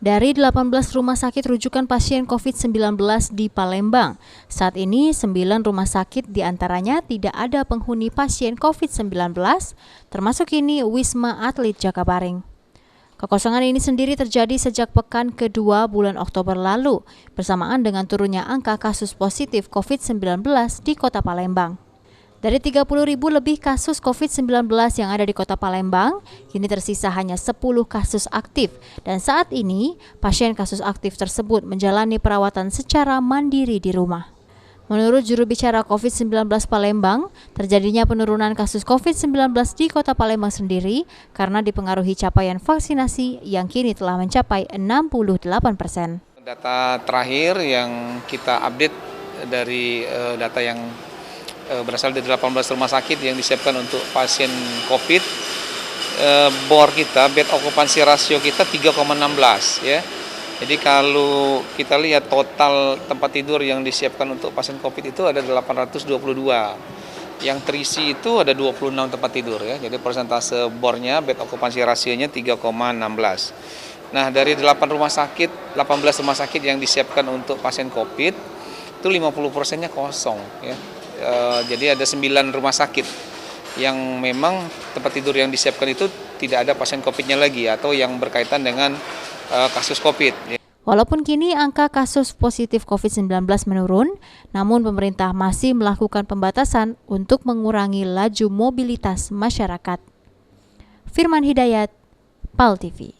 Dari 18 rumah sakit rujukan pasien COVID-19 di Palembang, saat ini 9 rumah sakit diantaranya tidak ada penghuni pasien COVID-19, termasuk ini Wisma Atlet Jakabaring. Kekosongan ini sendiri terjadi sejak pekan kedua bulan Oktober lalu, bersamaan dengan turunnya angka kasus positif COVID-19 di kota Palembang. Dari 30.000 lebih kasus COVID-19 yang ada di kota Palembang, kini tersisa hanya 10 kasus aktif. Dan saat ini, pasien kasus aktif tersebut menjalani perawatan secara mandiri di rumah. Menurut juru bicara COVID-19 Palembang, terjadinya penurunan kasus COVID-19 di kota Palembang sendiri karena dipengaruhi capaian vaksinasi yang kini telah mencapai 68%. Data terakhir yang kita update dari data yang berasal dari 18 rumah sakit yang disiapkan untuk pasien COVID, BOR kita, bed occupancy ratio kita 3,16 ya. Jadi kalau kita lihat total tempat tidur yang disiapkan untuk pasien COVID itu ada 822. Yang terisi itu ada 26 tempat tidur ya. Jadi persentase BOR-nya, bed occupancy ratio-nya 3,16. Nah, dari 18 rumah sakit yang disiapkan untuk pasien COVID itu 50%-nya kosong ya. Jadi ada 9 rumah sakit yang memang tempat tidur yang disiapkan itu tidak ada pasien COVID-nya lagi atau yang berkaitan dengan kasus COVID. Walaupun kini angka kasus positif COVID-19 menurun, namun pemerintah masih melakukan pembatasan untuk mengurangi laju mobilitas masyarakat. Firman Hidayat, PAL TV.